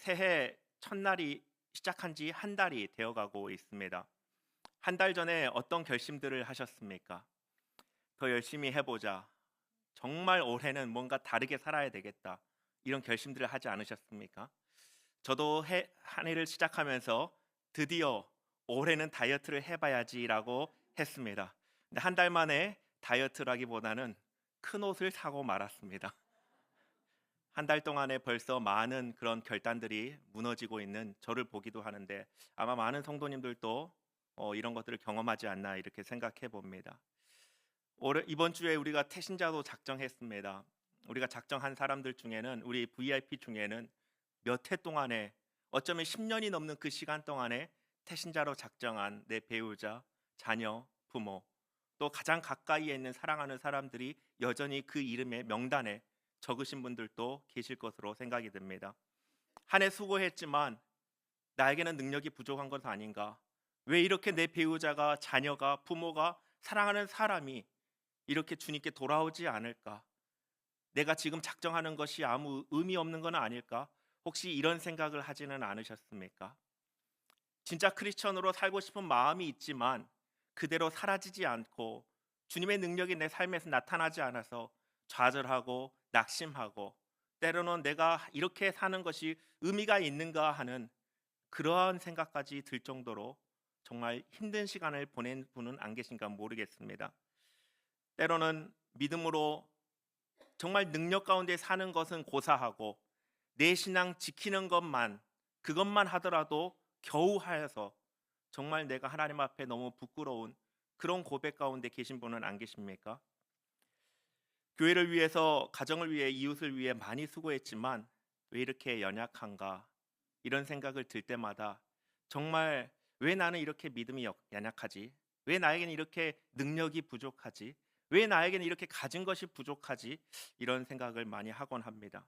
새해 첫날이 시작한 지 한 달이 되어가고 있습니다. 한 달 전에 어떤 결심들을 하셨습니까? 더 열심히 해보자. 정말 올해는 뭔가 다르게 살아야 되겠다. 이런 결심들을 하지 않으셨습니까? 저도 한 해를 시작하면서 드디어 올해는 다이어트를 해봐야지라고 했습니다. 근데 한 달 만에 다이어트라기보다는 큰 옷을 사고 말았습니다. 한 달 동안에 벌써 많은 그런 결단들이 무너지고 있는 저를 보기도 하는데 아마 많은 성도님들도 이런 것들을 경험하지 않나 이렇게 생각해 봅니다. 이번 주에 우리가 태신자도 작정했습니다. 우리가 작정한 사람들 중에는 우리 VIP 중에는 몇 해 동안에 어쩌면 10년이 넘는 그 시간 동안에 태신자로 작정한 내 배우자, 자녀, 부모 또 가장 가까이에 있는 사랑하는 사람들이 여전히 그 이름의 명단에 적으신 분들도 계실 것으로 생각이 됩니다. 한 해 수고했지만 나에게는 능력이 부족한 것 아닌가? 왜 이렇게 내 배우자가, 자녀가, 부모가, 사랑하는 사람이 이렇게 주님께 돌아오지 않을까? 내가 지금 작정하는 것이 아무 의미 없는 건 아닐까? 혹시 이런 생각을 하지는 않으셨습니까? 진짜 크리스천으로 살고 싶은 마음이 있지만 그대로 사라지지 않고 주님의 능력이 내 삶에서 나타나지 않아서 좌절하고 낙심하고 때로는 내가 이렇게 사는 것이 의미가 있는가 하는 그러한 생각까지 들 정도로 정말 힘든 시간을 보낸 분은 안 계신가 모르겠습니다. 때로는 믿음으로 정말 능력 가운데 사는 것은 고사하고 내 신앙 지키는 것만 그것만 하더라도 겨우 하여서 정말 내가 하나님 앞에 너무 부끄러운 그런 고백 가운데 계신 분은 안 계십니까? 교회를 위해서, 가정을 위해, 이웃을 위해 많이 수고했지만 왜 이렇게 연약한가? 이런 생각을 들 때마다 정말 왜 나는 이렇게 믿음이 연약하지? 왜 나에게는 이렇게 능력이 부족하지? 왜 나에게는 이렇게 가진 것이 부족하지? 이런 생각을 많이 하곤 합니다.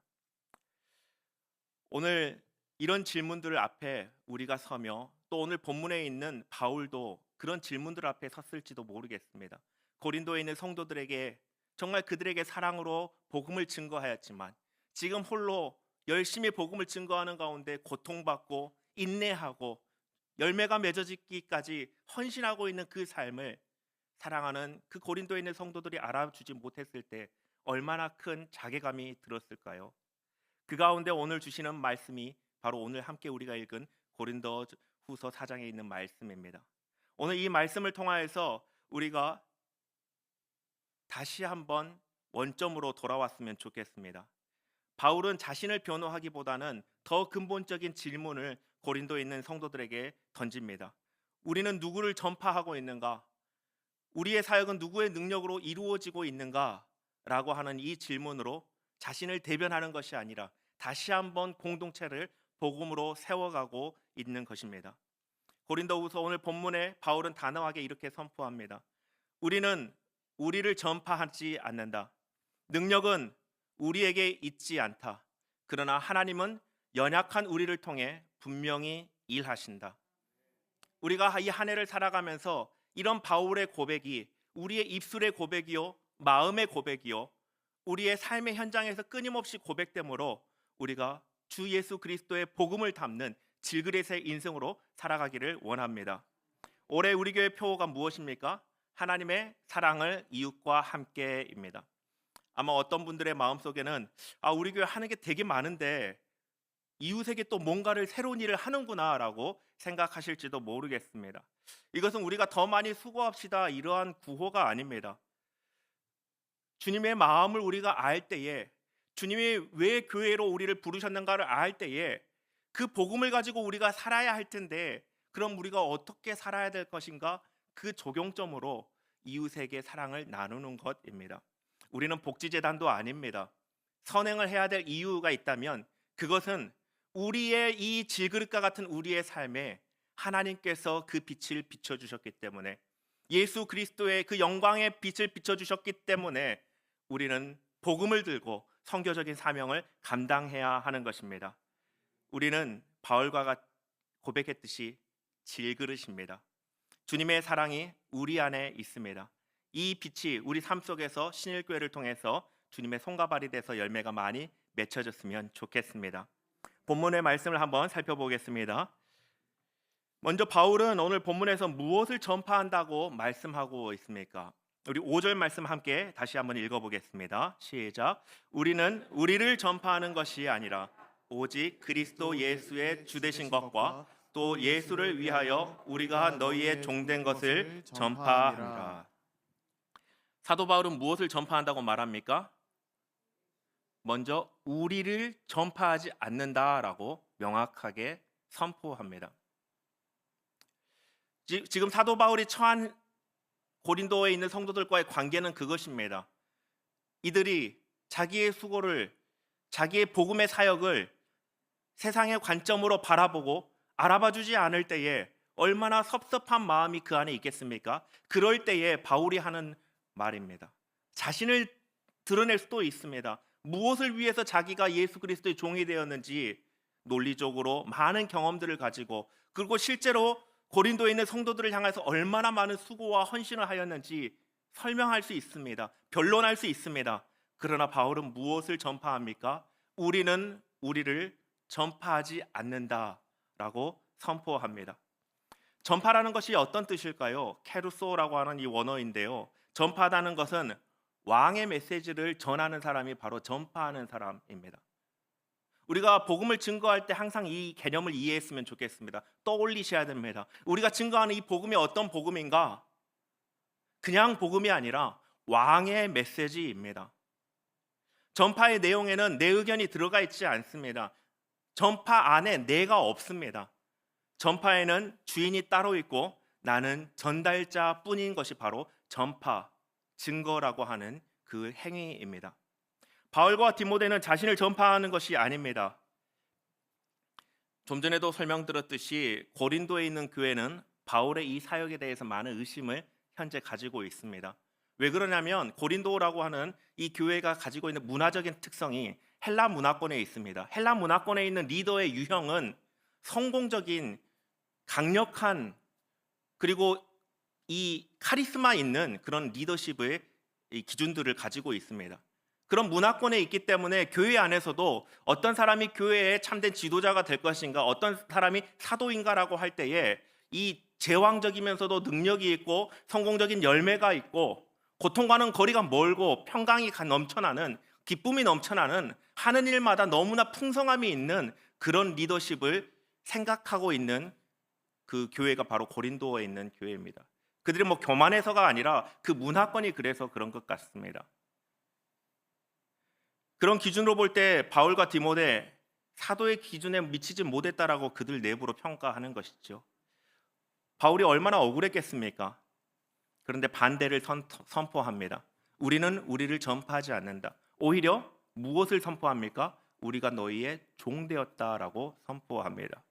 오늘 이런 질문들 앞에 우리가 서며 또 오늘 본문에 있는 바울도 그런 질문들 앞에 섰을지도 모르겠습니다. 고린도에 있는 성도들에게 정말 그들에게 사랑으로 복음을 증거하였지만 지금 홀로 열심히 복음을 증거하는 가운데 고통받고 인내하고 열매가 맺어지기까지 헌신하고 있는 그 삶을 사랑하는 그 고린도에 있는 성도들이 알아주지 못했을 때 얼마나 큰 자괴감이 들었을까요? 그 가운데 오늘 주시는 말씀이 바로 오늘 함께 우리가 읽은 고린도후서 4장에 있는 말씀입니다. 오늘 이 말씀을 통하여서 우리가 다시 한번 원점으로 돌아왔으면 좋겠습니다. 바울은 자신을 변호하기보다는 더 근본적인 질문을 고린도에 있는 성도들에게 던집니다. 우리는 누구를 전파하고 있는가? 우리의 사역은 누구의 능력으로 이루어지고 있는가? 라고 하는 이 질문으로 자신을 대변하는 것이 아니라 다시 한번 공동체를 복음으로 세워가고 있는 것입니다. 고린도후서 오늘 본문에 바울은 단호하게 이렇게 선포합니다. 우리는 우리를 전파하지 않는다. 능력은 우리에게 있지 않다. 그러나 하나님은 연약한 우리를 통해 분명히 일하신다. 우리가 이 한 해를 살아가면서 이런 바울의 고백이 우리의 입술의 고백이요, 마음의 고백이요, 우리의 삶의 현장에서 끊임없이 고백되므로 우리가 주 예수 그리스도의 복음을 담는 질그릇의 인생으로 살아가기를 원합니다. 올해 우리 교회 표어가 무엇입니까? 하나님의 사랑을 이웃과 함께입니다. 아마 어떤 분들의 마음속에는 우리 교회 하는 게 되게 많은데 이웃에게 또 뭔가를 새로운 일을 하는구나라고 생각하실지도 모르겠습니다. 이것은 우리가 더 많이 수고합시다 이러한 구호가 아닙니다. 주님의 마음을 우리가 알 때에 주님이 왜 교회로 우리를 부르셨는가를 알 때에 그 복음을 가지고 우리가 살아야 할 텐데 그럼 우리가 어떻게 살아야 될 것인가 그 적용점으로 이웃에게 사랑을 나누는 것입니다. 우리는 복지재단도 아닙니다. 선행을 해야 될 이유가 있다면 그것은 우리의 이 질그릇과 같은 우리의 삶에 하나님께서 그 빛을 비춰주셨기 때문에 예수 그리스도의 그 영광의 빛을 비춰주셨기 때문에 우리는 복음을 들고 선교적인 사명을 감당해야 하는 것입니다. 우리는 바울과 고백했듯이 질그릇입니다. 주님의 사랑이 우리 안에 있습니다. 이 빛이 우리 삶 속에서 신일교회를 통해서 주님의 손과 발이 돼서 열매가 많이 맺혀졌으면 좋겠습니다. 본문의 말씀을 한번 살펴보겠습니다. 먼저 바울은 오늘 본문에서 무엇을 전파한다고 말씀하고 있습니까? 우리 5절 말씀 함께 다시 한번 읽어보겠습니다. 시작. 우리는 우리를 전파하는 것이 아니라 오직 그리스도 예수의 주되신 것과 또 예수를 위하여 우리가 너희의 종된 것을 전파하노라. 사도 바울은 무엇을 전파한다고 말합니까? 먼저 우리를 전파하지 않는다라고 명확하게 선포합니다. 지금 사도 바울이 처한 고린도에 있는 성도들과의 관계는 그것입니다. 이들이 자기의 수고를, 자기의 복음의 사역을 세상의 관점으로 바라보고 알아봐주지 않을 때에 얼마나 섭섭한 마음이 그 안에 있겠습니까? 그럴 때에 바울이 하는 말입니다. 자신을 드러낼 수도 있습니다. 무엇을 위해서 자기가 예수 그리스도의 종이 되었는지 논리적으로 많은 경험들을 가지고, 그리고 실제로 고린도에 있는 성도들을 향해서 얼마나 많은 수고와 헌신을 하였는지 설명할 수 있습니다. 변론할 수 있습니다. 그러나 바울은 무엇을 전파합니까? 우리는 우리를 전파하지 않는다라고 선포합니다. 전파라는 것이 어떤 뜻일까요? 케루소라고 하는 이 원어인데요. 전파하다는 것은 왕의 메시지를 전하는 사람이 바로 전파하는 사람입니다. 우리가 복음을 증거할 때 항상 이 개념을 이해했으면 좋겠습니다. 떠올리셔야 됩니다. 우리가 증거하는 이 복음이 어떤 복음인가? 그냥 복음이 아니라 왕의 메시지입니다. 전파의 내용에는 내 의견이 들어가 있지 않습니다. 전파 안에 내가 없습니다. 전파에는 주인이 따로 있고 나는 전달자 뿐인 것이 바로 전파, 증거라고 하는 그 행위입니다. 바울과 디모데는 자신을 전파하는 것이 아닙니다. 좀 전에도 설명드렸듯이 고린도에 있는 교회는 바울의 이 사역에 대해서 많은 의심을 현재 가지고 있습니다. 왜 그러냐면 고린도라고 하는 이 교회가 가지고 있는 문화적인 특성이 헬라 문화권에 있습니다. 헬라 문화권에 있는 리더의 유형은 성공적인, 강력한, 그리고 이 카리스마 있는 그런 리더십의 이 기준들을 가지고 있습니다. 그런 문화권에 있기 때문에 교회 안에서도 어떤 사람이 교회의 참된 지도자가 될 것인가, 어떤 사람이 사도인가라고 할 때에 이 제왕적이면서도 능력이 있고 성공적인 열매가 있고 고통과는 거리가 멀고 평강이 넘쳐나는, 기쁨이 넘쳐나는, 하는 일마다 너무나 풍성함이 있는 그런 리더십을 생각하고 있는 그 교회가 바로 고린도에 있는 교회입니다. 그들이 교만해서가 아니라 그 문화권이 그래서 그런 것 같습니다. 그런 기준으로 볼 때 바울과 디모데 사도의 기준에 미치지 못했다라고 그들 내부로 평가하는 것이죠. 바울이 얼마나 억울했겠습니까? 그런데 반대를 선포합니다. 우리는 우리를 전파하지 않는다. 오히려 무엇을 선포합니까? 우리가 너희의 종되었다라고 선포합니다.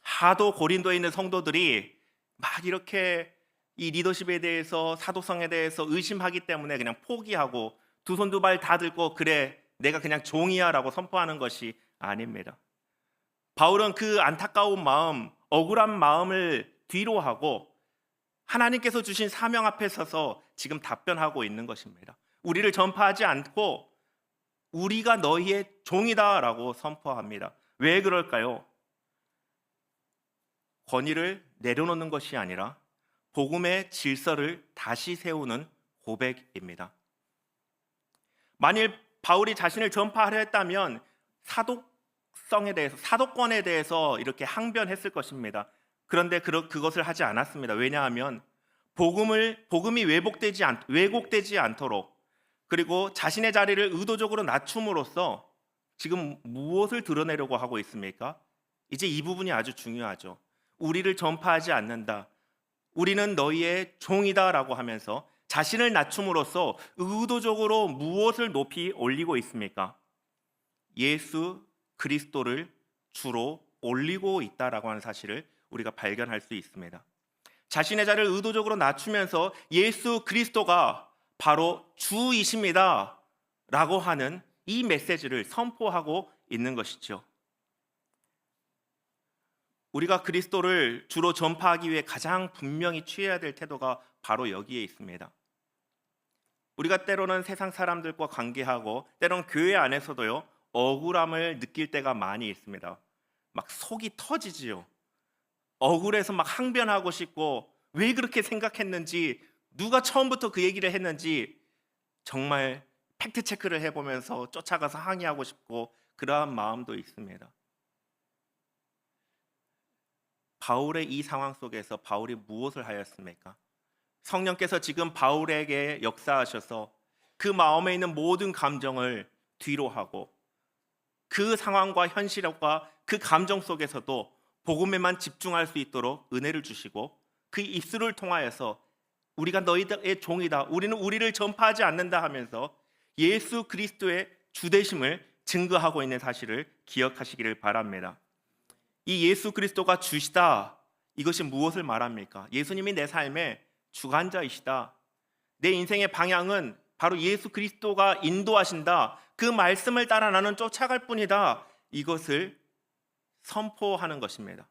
하도 고린도에 있는 성도들이 막 이렇게 이 리더십에 대해서, 사도성에 대해서 의심하기 때문에 그냥 포기하고 두 손 두 발 다 들고 그래 내가 그냥 종이야 라고 선포하는 것이 아닙니다. 바울은 그 안타까운 마음, 억울한 마음을 뒤로 하고 하나님께서 주신 사명 앞에 서서 지금 답변하고 있는 것입니다. 우리를 전파하지 않고 우리가 너희의 종이다 라고 선포합니다. 왜 그럴까요? 권위를 내려놓는 것이 아니라 복음의 질서를 다시 세우는 고백입니다. 만일 바울이 자신을 전파하려 했다면 사도성에 대해서, 사도권에 대해서 이렇게 항변했을 것입니다. 그런데 그것을 하지 않았습니다. 왜냐하면 복음이 왜곡되지 않도록, 그리고 자신의 자리를 의도적으로 낮춤으로써 지금 무엇을 드러내려고 하고 있습니까? 이제 이 부분이 아주 중요하죠. 우리를 전파하지 않는다. 우리는 너희의 종이다라고 하면서 자신을 낮춤으로써 의도적으로 무엇을 높이 올리고 있습니까? 예수 그리스도를 주로 올리고 있다라고 하는 사실을 우리가 발견할 수 있습니다. 자신의 자를 의도적으로 낮추면서 예수 그리스도가 바로 주이십니다 라고 하는 이 메시지를 선포하고 있는 것이죠. 우리가 그리스도를 주로 전파하기 위해 가장 분명히 취해야 될 태도가 바로 여기에 있습니다. 우리가 때로는 세상 사람들과 관계하고 때로는 교회 안에서도요, 억울함을 느낄 때가 많이 있습니다. 막 속이 터지지요. 억울해서 막 항변하고 싶고 왜 그렇게 생각했는지, 누가 처음부터 그 얘기를 했는지 정말 팩트 체크를 해보면서 쫓아가서 항의하고 싶고 그러한 마음도 있습니다. 바울의 이 상황 속에서 바울이 무엇을 하였습니까? 성령께서 지금 바울에게 역사하셔서 그 마음에 있는 모든 감정을 뒤로 하고 그 상황과 현실과 그 감정 속에서도 복음에만 집중할 수 있도록 은혜를 주시고, 그 입술을 통하여서 우리가 너희의 종이다, 우리는 우리를 전파하지 않는다 하면서 예수 그리스도의 주되심을 증거하고 있는 사실을 기억하시기를 바랍니다. 이 예수 그리스도가 주시다, 이것이 무엇을 말합니까? 예수님이 내 삶의 주관자이시다, 내 인생의 방향은 바로 예수 그리스도가 인도하신다, 그 말씀을 따라 나는 쫓아갈 뿐이다, 이것을 선포하는 것입니다.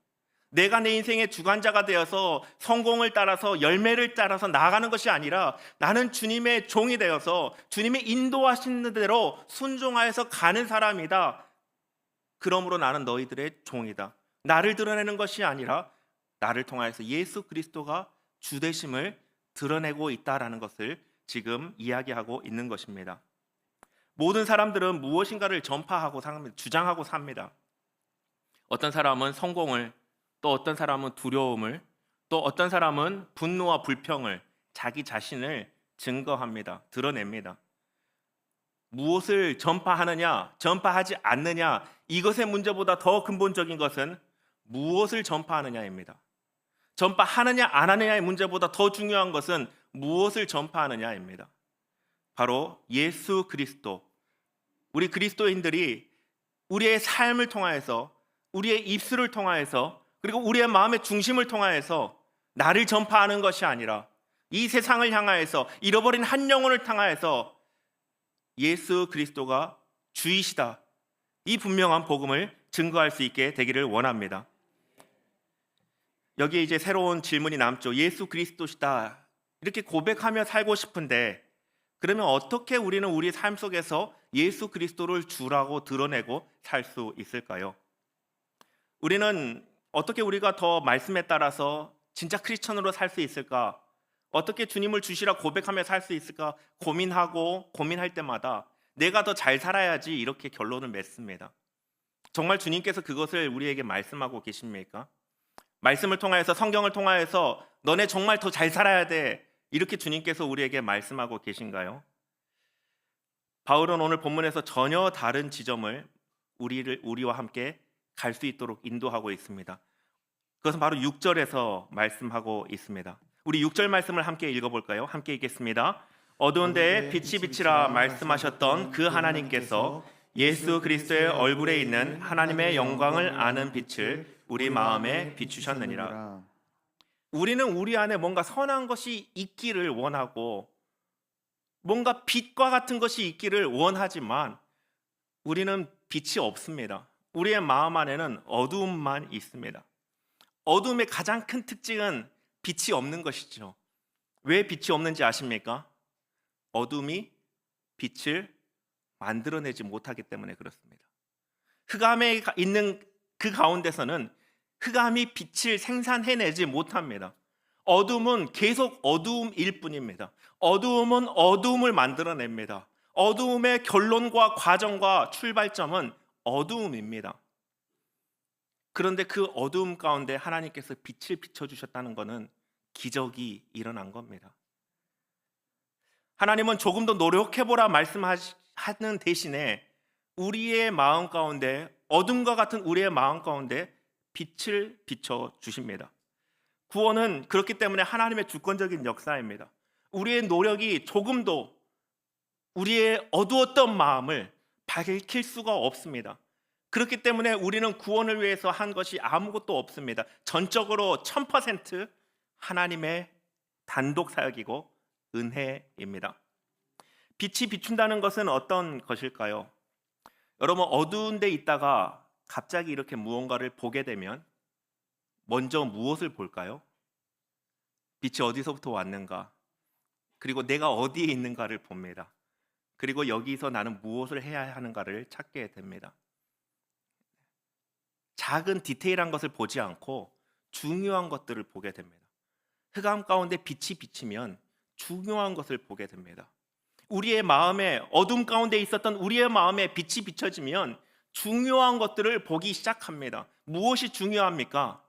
내가 내 인생의 주관자가 되어서 성공을 따라서 열매를 따라서 나아가는 것이 아니라 나는 주님의 종이 되어서 주님이 인도하시는 대로 순종하여서 가는 사람이다. 그러므로 나는 너희들의 종이다. 나를 드러내는 것이 아니라 나를 통하여서 예수 그리스도가 주되심을 드러내고 있다라는 것을 지금 이야기하고 있는 것입니다. 모든 사람들은 무엇인가를 전파하고 삽니다. 주장하고 삽니다. 어떤 사람은 성공을, 또 어떤 사람은 두려움을, 또 어떤 사람은 분노와 불평을, 자기 자신을 증거합니다. 드러냅니다. 무엇을 전파하느냐, 전파하지 않느냐, 이것의 문제보다 더 근본적인 것은 무엇을 전파하느냐입니다. 전파하느냐 안 하느냐의 문제보다 더 중요한 것은 무엇을 전파하느냐입니다. 바로 예수 그리스도, 우리 그리스도인들이 우리의 삶을 통하여서, 우리의 입술을 통하여서, 그리고 우리의 마음의 중심을 통하여서 나를 전파하는 것이 아니라 이 세상을 향하여서, 잃어버린 한 영혼을 향하여서 예수 그리스도가 주이시다, 이 분명한 복음을 증거할 수 있게 되기를 원합니다. 여기에 이제 새로운 질문이 남죠. 예수 그리스도시다, 이렇게 고백하며 살고 싶은데 그러면 어떻게 우리는 우리 삶 속에서 예수 그리스도를 주라고 드러내고 살 수 있을까요? 우리는 어떻게 우리가 더 말씀에 따라서 진짜 크리스천으로 살 수 있을까? 어떻게 주님을 주시라 고백하며 살 수 있을까? 고민할 때마다 내가 더 잘 살아야지, 이렇게 결론을 맺습니다. 정말 주님께서 그것을 우리에게 말씀하고 계십니까? 말씀을 통하여서, 성경을 통하여서 너네 정말 더 잘 살아야 돼, 이렇게 주님께서 우리에게 말씀하고 계신가요? 바울은 오늘 본문에서 전혀 다른 지점을 우리와 함께 갈 수 있도록 인도하고 있습니다. 그것은 바로 6절에서 말씀하고 있습니다. 우리 6절 말씀을 함께 읽어볼까요? 함께 읽겠습니다. 어두운 데에 빛이 비치라 말씀하셨던 그 하나님께서 예수 그리스도의 얼굴에 있는 하나님의 영광을 아는 빛을 우리 마음에 비추셨느니라. 우리는 우리 안에 뭔가 선한 것이 있기를 원하고 뭔가 빛과 같은 것이 있기를 원하지만 우리는 빛이 없습니다. 우리의 마음 안에는 어두움만 있습니다. 어두움의 가장 큰 특징은 빛이 없는 것이죠. 왜 빛이 없는지 아십니까? 어둠이 빛을 만들어내지 못하기 때문에 그렇습니다. 흑암에 있는 그 가운데서는 흑암이 빛을 생산해내지 못합니다. 어둠은 계속 어두움일 뿐입니다. 어두움은 어두움을 만들어냅니다. 어두움의 결론과 과정과 출발점은 어두움입니다. 그런데 그 어두움 가운데 하나님께서 빛을 비춰주셨다는 것은 기적이 일어난 겁니다. 하나님은 조금 더 노력해보라 말씀하는 대신에 우리의 마음 가운데, 어둠과 같은 우리의 마음 가운데 빛을 비춰주십니다. 구원은 그렇기 때문에 하나님의 주권적인 역사입니다. 우리의 노력이 조금도 우리의 어두웠던 마음을 밝힐 수가 없습니다. 그렇기 때문에 우리는 구원을 위해서 한 것이 아무것도 없습니다. 전적으로 1000% 하나님의 단독 사역이고 은혜입니다. 빛이 비춘다는 것은 어떤 것일까요? 여러분, 어두운 데 있다가 갑자기 이렇게 무언가를 보게 되면 먼저 무엇을 볼까요? 빛이 어디서부터 왔는가? 그리고 내가 어디에 있는가를 봅니다. 그리고 여기서 나는 무엇을 해야 하는가를 찾게 됩니다. 작은 디테일한 것을 보지 않고 중요한 것들을 보게 됩니다. 흑암 가운데 빛이 비치면 중요한 것을 보게 됩니다. 우리의 마음에 어둠 가운데 있었던 우리의 마음에 빛이 비춰지면 중요한 것들을 보기 시작합니다. 무엇이 중요합니까?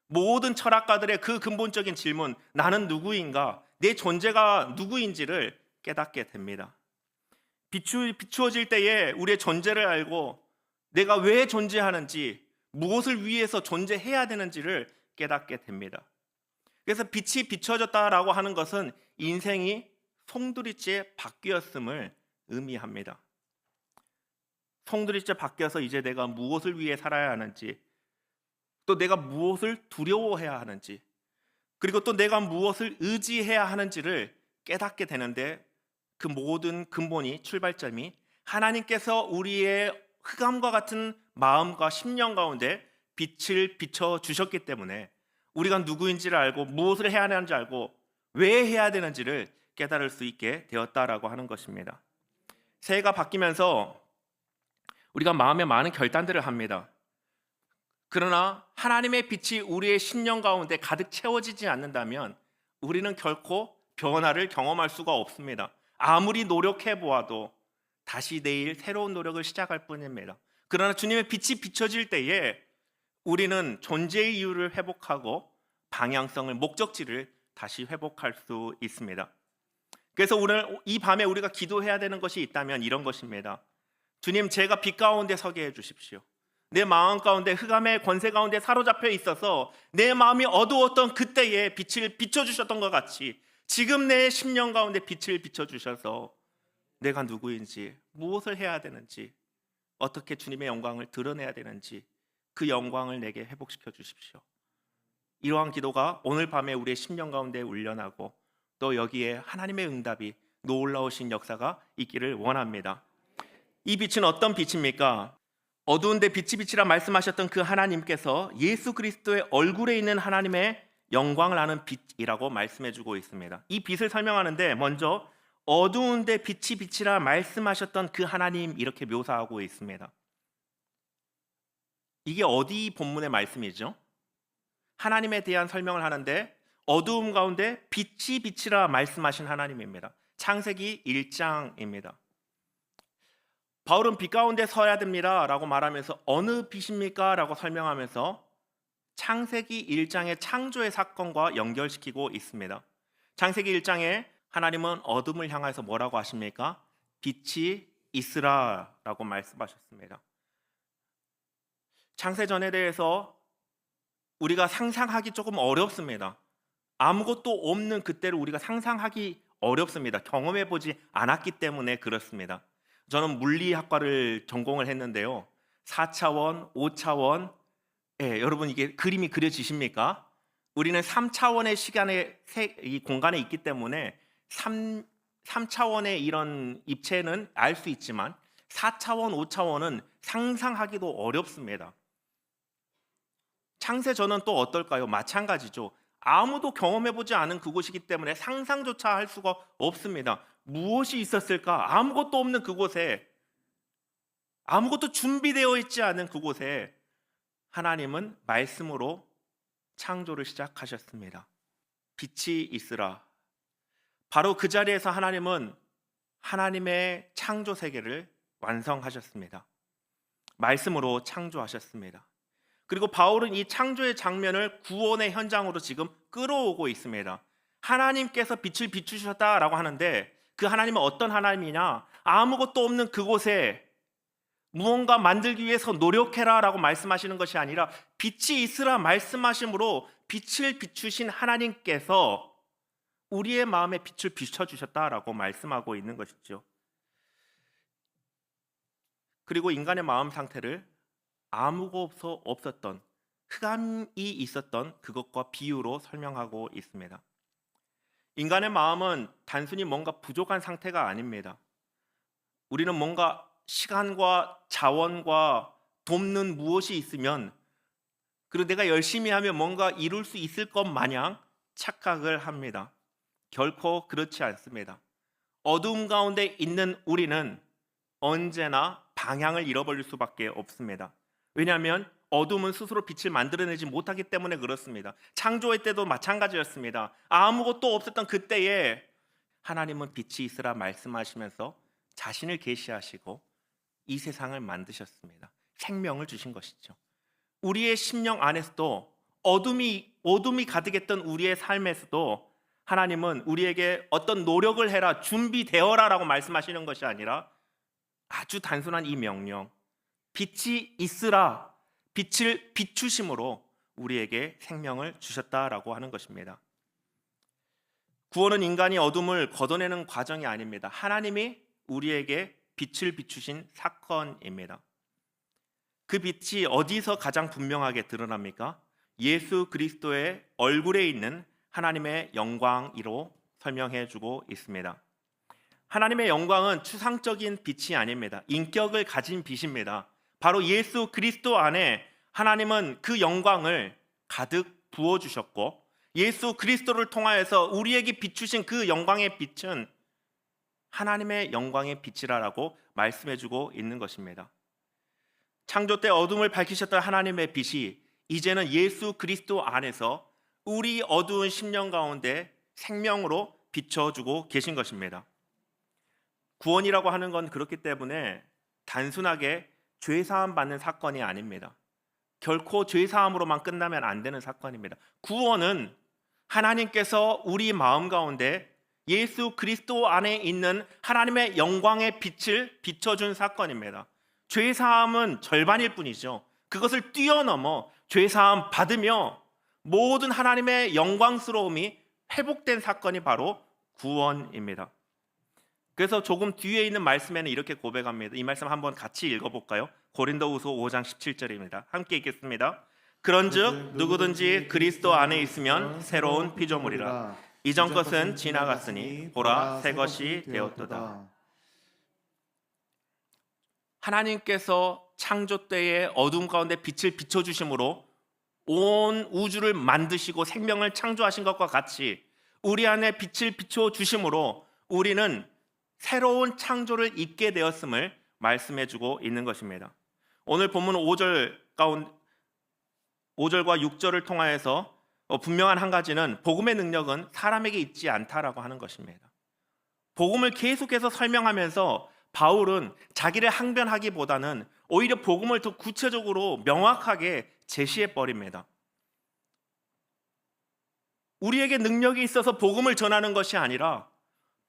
모든 철학가들의 그 근본적인 질문, 나는 누구인가? 내 존재가 누구인지를 깨닫게 됩니다. 비추어질 때에 우리의 존재를 알고 내가 왜 존재하는지, 무엇을 위해서 존재해야 되는지를 깨닫게 됩니다. 그래서 빛이 비춰졌다라고 하는 것은 인생이 송두리째 바뀌었음을 의미합니다. 송두리째 바뀌어서 이제 내가 무엇을 위해 살아야 하는지, 또 내가 무엇을 두려워해야 하는지, 그리고 또 내가 무엇을 의지해야 하는지를 깨닫게 되는데, 그 모든 근본이, 출발점이 하나님께서 우리의 흑암과 같은 마음과 심령 가운데 빛을 비춰 주셨기 때문에 우리가 누구인지를 알고 무엇을 해야 하는지 알고 왜 해야 되는지를 깨달을 수 있게 되었다라고 하는 것입니다. 새해가 바뀌면서 우리가 마음에 많은 결단들을 합니다. 그러나 하나님의 빛이 우리의 심령 가운데 가득 채워지지 않는다면 우리는 결코 변화를 경험할 수가 없습니다. 아무리 노력해 보아도 다시 내일 새로운 노력을 시작할 뿐입니다. 그러나 주님의 빛이 비춰질 때에 우리는 존재의 이유를 회복하고 방향성을, 목적지를 다시 회복할 수 있습니다. 그래서 오늘 이 밤에 우리가 기도해야 되는 것이 있다면 이런 것입니다. 주님, 제가 빛 가운데 서게 해 주십시오. 내 마음 가운데 흑암의 권세 가운데 사로잡혀 있어서 내 마음이 어두웠던 그때에 빛을 비춰주셨던 것 같이 지금 내 심령 가운데 빛을 비춰주셔서 내가 누구인지, 무엇을 해야 되는지, 어떻게 주님의 영광을 드러내야 되는지 그 영광을 내게 회복시켜 주십시오. 이러한 기도가 오늘 밤에 우리의 심령 가운데 울려나고 또 여기에 하나님의 응답이, 놀라우신 역사가 있기를 원합니다. 이 빛은 어떤 빛입니까? 어두운데 빛이 빛이라 말씀하셨던 그 하나님께서 예수 그리스도의 얼굴에 있는 하나님의 영광을 아는 빛이라고 말씀해주고 있습니다. 이 빛을 설명하는데 먼저 어두운데 빛이 빛이라 말씀하셨던 그 하나님, 이렇게 묘사하고 있습니다. 이게 어디 본문의 말씀이죠? 하나님에 대한 설명을 하는데 어두움 가운데 빛이 빛이라 말씀하신 하나님입니다. 창세기 1장입니다. 바울은 빛 가운데 서야 됩니다 라고 말하면서 어느 빛입니까? 라고 설명하면서 창세기 1장의 창조의 사건과 연결시키고 있습니다. 창세기 1장에 하나님은 어둠을 향해서 뭐라고 하십니까? 빛이 있으라 라고 말씀하셨습니다. 창세전에 대해서 우리가 상상하기 조금 어렵습니다. 아무것도 없는 그때를 우리가 상상하기 어렵습니다. 경험해보지 않았기 때문에 그렇습니다. 저는 물리학과를 전공을 했는데요. 4차원, 5차원, 여러분 이게 그림이 그려지십니까? 우리는 3차원의 시간의 이 공간에 있기 때문에 3차원의 이런 입체는 알 수 있지만 4차원, 5차원은 상상하기도 어렵습니다. 창세전은 또 어떨까요? 마찬가지죠. 아무도 경험해보지 않은 그곳이기 때문에 상상조차 할 수가 없습니다. 무엇이 있었을까? 아무것도 없는 그곳에, 아무것도 준비되어 있지 않은 그곳에 하나님은 말씀으로 창조를 시작하셨습니다. 빛이 있으라. 바로 그 자리에서 하나님은 하나님의 창조 세계를 완성하셨습니다. 말씀으로 창조하셨습니다. 그리고 바울은 이 창조의 장면을 구원의 현장으로 지금 끌어오고 있습니다. 하나님께서 빛을 비추셨다라고 하는데 그 하나님은 어떤 하나님이냐? 아무것도 없는 그곳에 무언가 만들기 위해서 노력해라 라고 말씀하시는 것이 아니라 빛이 있으라 말씀하심으로 빛을 비추신 하나님께서 우리의 마음에 빛을 비춰주셨다라고 말씀하고 있는 것이죠. 그리고 인간의 마음 상태를 아무것도 없었던, 흑암이 있었던 그것과 비유로 설명하고 있습니다. 인간의 마음은 단순히 뭔가 부족한 상태가 아닙니다. 우리는 뭔가 시간과 자원과 돕는 무엇이 있으면, 그리고 내가 열심히 하면 뭔가 이룰 수 있을 것 마냥 착각을 합니다. 결코 그렇지 않습니다. 어두움 가운데 있는 우리는 언제나 방향을 잃어버릴 수밖에 없습니다. 왜냐하면 어둠은 스스로 빛을 만들어내지 못하기 때문에 그렇습니다. 창조의 때도 마찬가지였습니다. 아무것도 없었던 그때에 하나님은 빛이 있으라 말씀하시면서 자신을 계시하시고 이 세상을 만드셨습니다. 생명을 주신 것이죠. 우리의 심령 안에서도 어둠이 가득했던 우리의 삶에서도 하나님은 우리에게 어떤 노력을 해라, 준비되어라라고 말씀하시는 것이 아니라 아주 단순한 이 명령, 빛이 있으라, 빛을 비추심으로 우리에게 생명을 주셨다라고 하는 것입니다. 구원은 인간이 어둠을 걷어내는 과정이 아닙니다. 하나님이 우리에게 빛을 비추신 사건입니다. 그 빛이 어디서 가장 분명하게 드러납니까? 예수 그리스도의 얼굴에 있는 하나님의 영광으로 설명해 주고 있습니다. 하나님의 영광은 추상적인 빛이 아닙니다. 인격을 가진 빛입니다. 바로 예수 그리스도 안에 하나님은 그 영광을 가득 부어주셨고 예수 그리스도를 통하여서 우리에게 비추신 그 영광의 빛은 하나님의 영광의 빛이라고 말씀해주고 있는 것입니다. 창조 때 어둠을 밝히셨던 하나님의 빛이 이제는 예수 그리스도 안에서 우리 어두운 심령 가운데 생명으로 비춰주고 계신 것입니다. 구원이라고 하는 건 그렇기 때문에 단순하게 죄사함 받는 사건이 아닙니다. 결코 죄사함으로만 끝나면 안 되는 사건입니다. 구원은 하나님께서 우리 마음 가운데 예수 그리스도 안에 있는 하나님의 영광의 빛을 비춰준 사건입니다. 죄사함은 절반일 뿐이죠. 그것을 뛰어넘어 죄사함 받으며 모든 하나님의 영광스러움이 회복된 사건이 바로 구원입니다. 그래서 조금 뒤에 있는 말씀에는 이렇게 고백합니다. 이 말씀 한번 같이 읽어볼까요? 고린도후서 5장 17절입니다. 함께 읽겠습니다. 그런즉 누구든지 그리스도 안에 있으면 새로운 피조물이라. 이전 것은 지나갔으니 보라 새 것이 되었도다. 하나님께서 창조 때에 어둠 가운데 빛을 비춰주심으로 온 우주를 만드시고 생명을 창조하신 것과 같이 우리 안에 빛을 비춰주심으로 우리는 새로운 창조를 입게 되었음을 말씀해주고 있는 것입니다. 오늘 본문 5절과 6절을 통하여서 분명한 한 가지는 복음의 능력은 사람에게 있지 않다라고 하는 것입니다. 복음을 계속해서 설명하면서 바울은 자기를 항변하기보다는 오히려 복음을 더 구체적으로 명확하게 제시해 버립니다. 우리에게 능력이 있어서 복음을 전하는 것이 아니라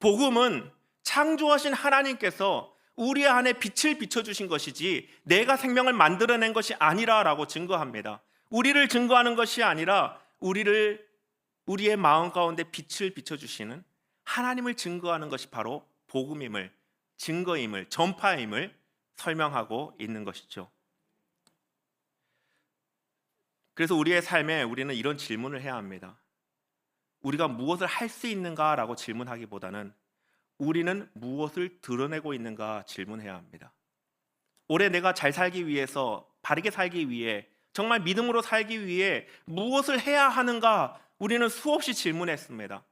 복음은 창조하신 하나님께서 우리 안에 빛을 비춰주신 것이지 내가 생명을 만들어낸 것이 아니라라고 증거합니다. 우리를 증거하는 것이 아니라 우리의 마음 가운데 빛을 비춰주시는 하나님을 증거하는 것이 바로 복음임을, 증거임을, 전파임을 설명하고 있는 것이죠. 그래서 우리의 삶에 우리는 이런 질문을 해야 합니다. 우리가 무엇을 할 수 있는가라고 질문하기보다는 우리는 무엇을 드러내고 있는가 질문해야 합니다. 올해 내가 잘 살기 위해서, 바르게 살기 위해, 정말 믿음으로 살기 위해 무엇을 해야 하는가 우리는 수없이 질문했습니다.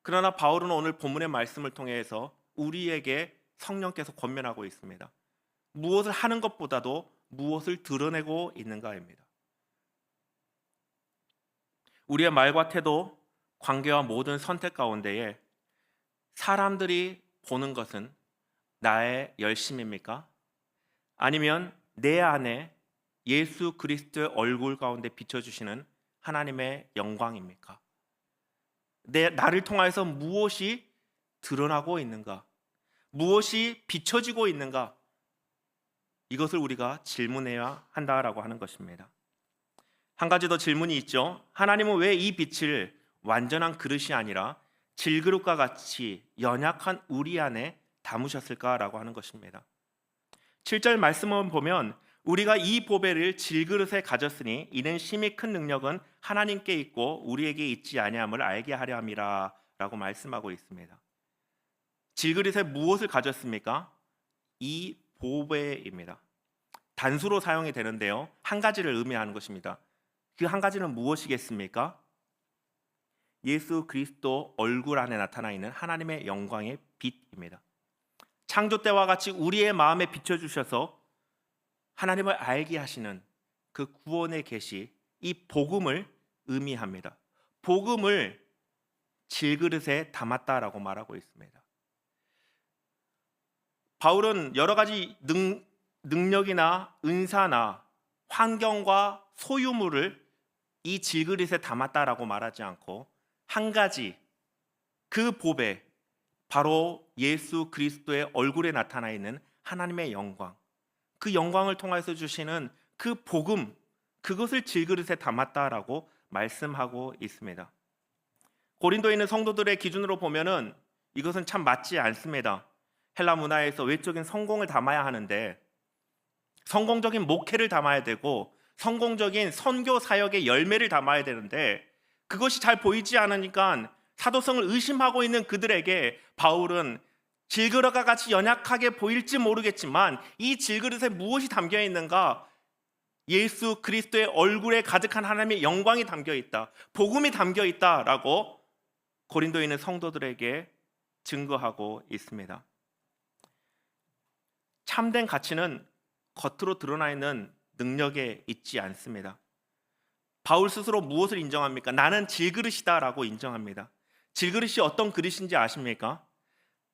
그러나 바울은 오늘 본문의 말씀을 통해서 우리에게 성령께서 권면하고 있습니다. 무엇을 하는 것보다도 무엇을 드러내고 있는가입니다. 우리의 말과 태도, 관계와 모든 선택 가운데에 사람들이 보는 것은 나의 열심입니까? 아니면 내 안에 예수 그리스도의 얼굴 가운데 비춰주시는 하나님의 영광입니까? 나를 통하여서 무엇이 드러나고 있는가? 무엇이 비춰지고 있는가? 이것을 우리가 질문해야 한다라고 하는 것입니다. 한 가지 더 질문이 있죠. 하나님은 왜 이 빛을 완전한 그릇이 아니라 질그릇과 같이 연약한 우리 안에 담으셨을까라고 하는 것입니다. 7절 말씀을 보면 우리가 이 보배를 질그릇에 가졌으니 이는 심히 큰 능력은 하나님께 있고 우리에게 있지 아니함을 알게 하려 함이라 라고 말씀하고 있습니다. 질그릇에 무엇을 가졌습니까? 이 보배입니다. 단수로 사용이 되는데요, 한 가지를 의미하는 것입니다. 그 한 가지는 무엇이겠습니까? 예수 그리스도 얼굴 안에 나타나 있는 하나님의 영광의 빛입니다. 창조 때와 같이 우리의 마음에 비춰 주셔서 하나님을 알게 하시는 그 구원의 계시, 이 복음을 의미합니다. 복음을 질그릇에 담았다라고 말하고 있습니다. 바울은 여러 가지 능력이나 은사나 환경과 소유물을 이 질그릇에 담았다라고 말하지 않고 한 가지, 그 보배, 바로 예수 그리스도의 얼굴에 나타나 있는 하나님의 영광, 그 영광을 통해서 주시는 그 복음, 그것을 질그릇에 담았다라고 말씀하고 있습니다. 고린도에 있는 성도들의 기준으로 보면은 이것은 참 맞지 않습니다. 헬라 문화에서 외적인 성공을 담아야 하는데 성공적인 목회를 담아야 되고 성공적인 선교 사역의 열매를 담아야 되는데 그것이 잘 보이지 않으니까 사도성을 의심하고 있는 그들에게 바울은 질그릇과 같이 연약하게 보일지 모르겠지만 이 질그릇에 무엇이 담겨 있는가? 예수 그리스도의 얼굴에 가득한 하나님의 영광이 담겨 있다, 복음이 담겨 있다라고 고린도에 있는 성도들에게 증거하고 있습니다. 참된 가치는 겉으로 드러나 있는 능력에 있지 않습니다. 바울 스스로 무엇을 인정합니까? 나는 질그릇이다라고 인정합니다. 질그릇이 어떤 그릇인지 아십니까?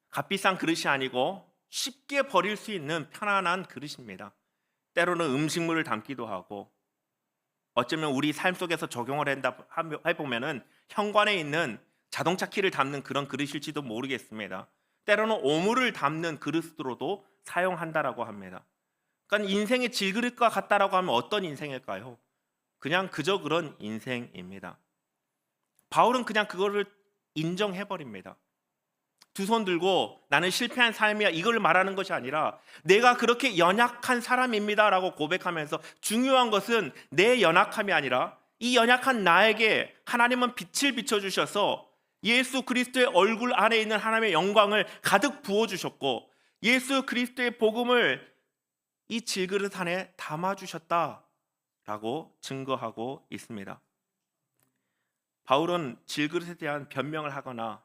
값비싼 그릇이 아니고 쉽게 버릴 수 있는 편안한 그릇입니다. 때로는 음식물을 담기도 하고 어쩌면 우리 삶 속에서 적용을 해보면 현관에 있는 자동차 키를 담는 그런 그릇일지도 모르겠습니다. 때로는 오물을 담는 그릇으로도 사용한다라고 합니다. 그러니까 인생의 질그릇과 같다라고 하면 어떤 인생일까요? 그냥 그저 그런 인생입니다. 바울은 그냥 그거를 인정해버립니다. 두 손 들고 나는 실패한 삶이야 이걸 말하는 것이 아니라 내가 그렇게 연약한 사람입니다라고 고백하면서 중요한 것은 내 연약함이 아니라 이 연약한 나에게 하나님은 빛을 비춰주셔서 예수 그리스도의 얼굴 안에 있는 하나님의 영광을 가득 부어주셨고 예수 그리스도의 복음을 이 질그릇 안에 담아주셨다라고 증거하고 있습니다. 바울은 질그릇에 대한 변명을 하거나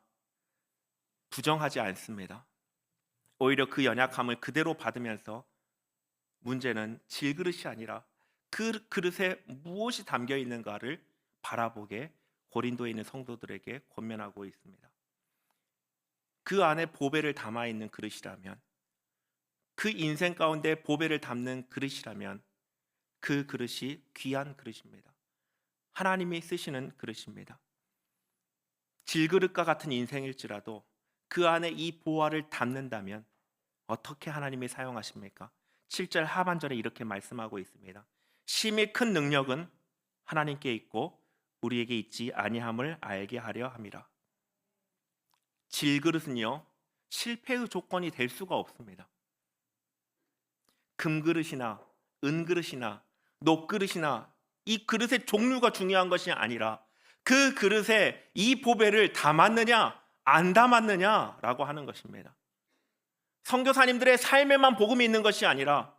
부정하지 않습니다. 오히려 그 연약함을 그대로 받으면서 문제는 질그릇이 아니라 그 그릇에 무엇이 담겨 있는가를 바라보게 고린도에 있는 성도들에게 권면하고 있습니다. 그 안에 보배를 담아 있는 그릇이라면, 그 인생 가운데 보배를 담는 그릇이라면 그 그릇이 귀한 그릇입니다. 하나님이 쓰시는 그릇입니다. 질그릇과 같은 인생일지라도 그 안에 이 보화를 담는다면 어떻게 하나님이 사용하십니까? 7절 하반절에 이렇게 말씀하고 있습니다. 심히 큰 능력은 하나님께 있고 우리에게 있지 아니함을 알게 하려 함이라. 질그릇은요, 실패의 조건이 될 수가 없습니다. 금그릇이나 은그릇이나 녹그릇이나 이 그릇의 종류가 중요한 것이 아니라 그 그릇에 이 보배를 담았느냐 안 담았느냐라고 하는 것입니다. 선교사님들의 삶에만 복음이 있는 것이 아니라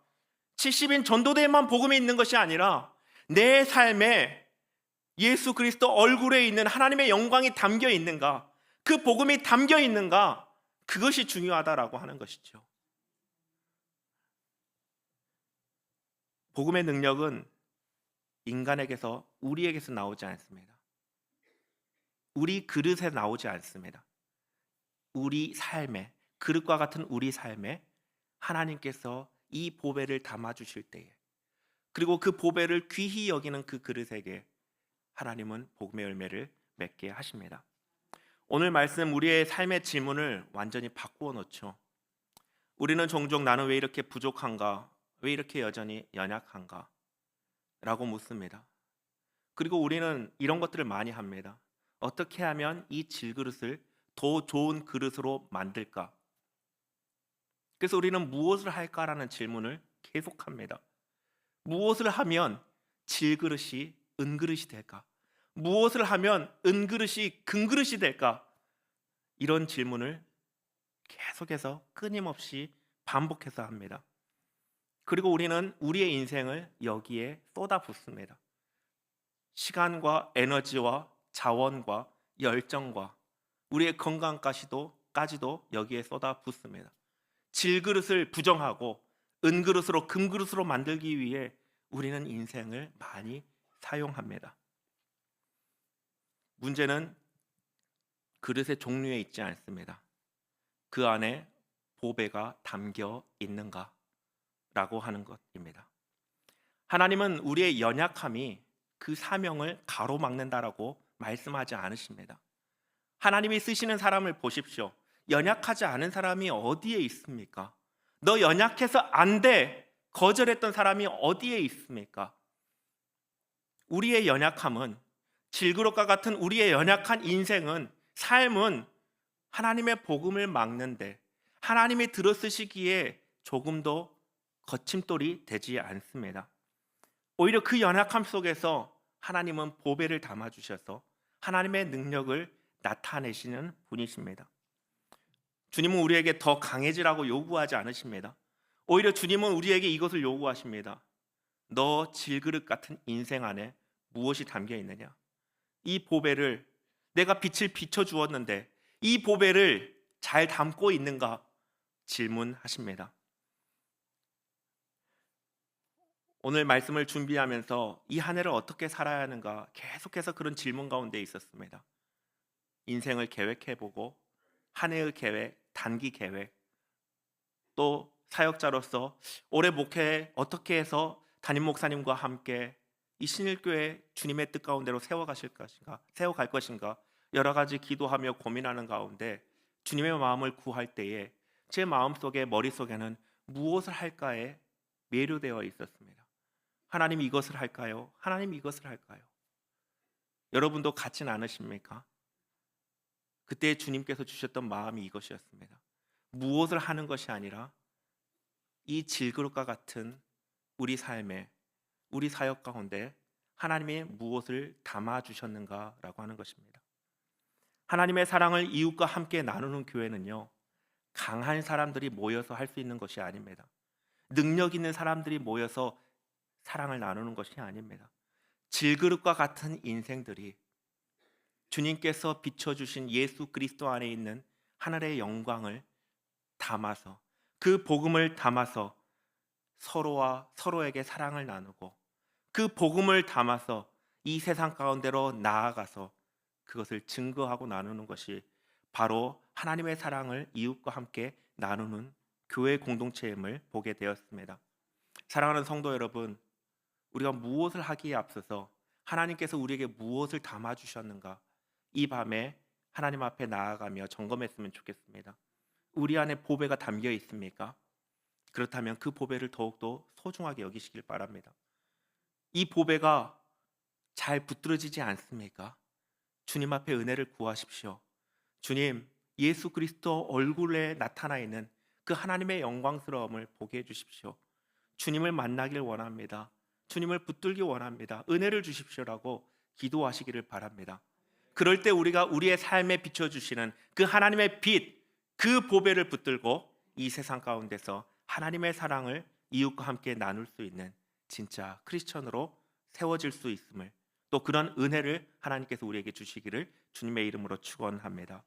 70인 전도대에만 복음이 있는 것이 아니라 내 삶에 예수 그리스도 얼굴에 있는 하나님의 영광이 담겨 있는가, 그 복음이 담겨 있는가, 그것이 중요하다라고 하는 것이죠. 복음의 능력은 인간에게서, 우리에게서 나오지 않습니다. 우리 그릇에 나오지 않습니다. 우리 삶에, 그릇과 같은 우리 삶에 하나님께서 이 보배를 담아주실 때에, 그리고 그 보배를 귀히 여기는 그 그릇에게 하나님은 복음의 열매를 맺게 하십니다. 오늘 말씀 우리의 삶의 질문을 완전히 바꾸어 놓죠. 우리는 종종 나는 왜 이렇게 부족한가? 왜 이렇게 여전히 연약한가? 라고 묻습니다. 그리고 우리는 이런 것들을 많이 합니다. 어떻게 하면 이 질그릇을 더 좋은 그릇으로 만들까? 그래서 우리는 무엇을 할까라는 질문을 계속합니다. 무엇을 하면 질그릇이 은그릇이 될까? 무엇을 하면 은그릇이 금그릇이 될까? 이런 질문을 계속해서 끊임없이 반복해서 합니다. 그리고 우리는 우리의 인생을 여기에 쏟아붓습니다. 시간과 에너지와 자원과 열정과 우리의 건강까지도 여기에 쏟아붓습니다. 질그릇을 부정하고 은그릇으로 금그릇으로 만들기 위해 우리는 인생을 많이 사용합니다. 문제는 그릇의 종류에 있지 않습니다. 그 안에 보배가 담겨 있는가라고 하는 것입니다. 하나님은 우리의 연약함이 그 사명을 가로막는다라고 말씀하지 않으십니다. 하나님이 쓰시는 사람을 보십시오. 연약하지 않은 사람이 어디에 있습니까? 너 연약해서 안 돼. 거절했던 사람이 어디에 있습니까? 우리의 연약함은, 질그릇과 같은 우리의 연약한 인생은, 삶은 하나님의 복음을 막는데 하나님이 들어쓰시기에 조금도 거침돌이 되지 않습니다. 오히려 그 연약함 속에서 하나님은 보배를 담아주셔서 하나님의 능력을 나타내시는 분이십니다. 주님은 우리에게 더 강해지라고 요구하지 않으십니다. 오히려 주님은 우리에게 이것을 요구하십니다. 너 질그릇 같은 인생 안에 무엇이 담겨 있느냐? 이 보배를, 내가 빛을 비춰주었는데 이 보배를 잘 담고 있는가? 질문하십니다. 오늘 말씀을 준비하면서 이 한 해를 어떻게 살아야 하는가 계속해서 그런 질문 가운데 있었습니다. 인생을 계획해보고 한 해의 계획, 단기 계획, 또 사역자로서 올해 목회 어떻게 해서 담임 목사님과 함께 이 신일교회 주님의 뜻 가운데로 세워갈 것인가 여러 가지 기도하며 고민하는 가운데 주님의 마음을 구할 때에 제 마음속에, 머릿속에는 무엇을 할까에 매료되어 있었습니다. 하나님 이것을 할까요? 하나님 이것을 할까요? 여러분도 같진 않으십니까? 그때 주님께서 주셨던 마음이 이것이었습니다. 무엇을 하는 것이 아니라 이 질그릇과 같은 우리 삶에, 우리 사역 가운데 하나님이 무엇을 담아주셨는가라고 하는 것입니다. 하나님의 사랑을 이웃과 함께 나누는 교회는요, 강한 사람들이 모여서 할 수 있는 것이 아닙니다. 능력 있는 사람들이 모여서 사랑을 나누는 것이 아닙니다. 질그릇과 같은 인생들이 주님께서 비춰주신 예수 그리스도 안에 있는 하늘의 영광을 담아서, 그 복음을 담아서 서로에게 사랑을 나누고 그 복음을 담아서 이 세상 가운데로 나아가서 그것을 증거하고 나누는 것이 바로 하나님의 사랑을 이웃과 함께 나누는 교회 공동체임을 보게 되었습니다. 사랑하는 성도 여러분, 우리가 무엇을 하기에 앞서서 하나님께서 우리에게 무엇을 담아주셨는가 이 밤에 하나님 앞에 나아가며 점검했으면 좋겠습니다. 우리 안에 보배가 담겨 있습니까? 그렇다면 그 보배를 더욱더 소중하게 여기시길 바랍니다. 이 보배가 잘 붙들어지지 않습니까? 주님 앞에 은혜를 구하십시오. 주님, 예수 그리스도 얼굴에 나타나 있는 그 하나님의 영광스러움을 보게 해주십시오. 주님을 만나길 원합니다. 주님을 붙들기 원합니다. 은혜를 주십시오라고 기도하시기를 바랍니다. 그럴 때 우리가 우리의 삶에 비춰주시는 그 하나님의 빛, 그 보배를 붙들고 이 세상 가운데서 하나님의 사랑을 이웃과 함께 나눌 수 있는 진짜 크리스천으로 세워질 수 있음을, 또 그런 은혜를 하나님께서 우리에게 주시기를 주님의 이름으로 축원합니다.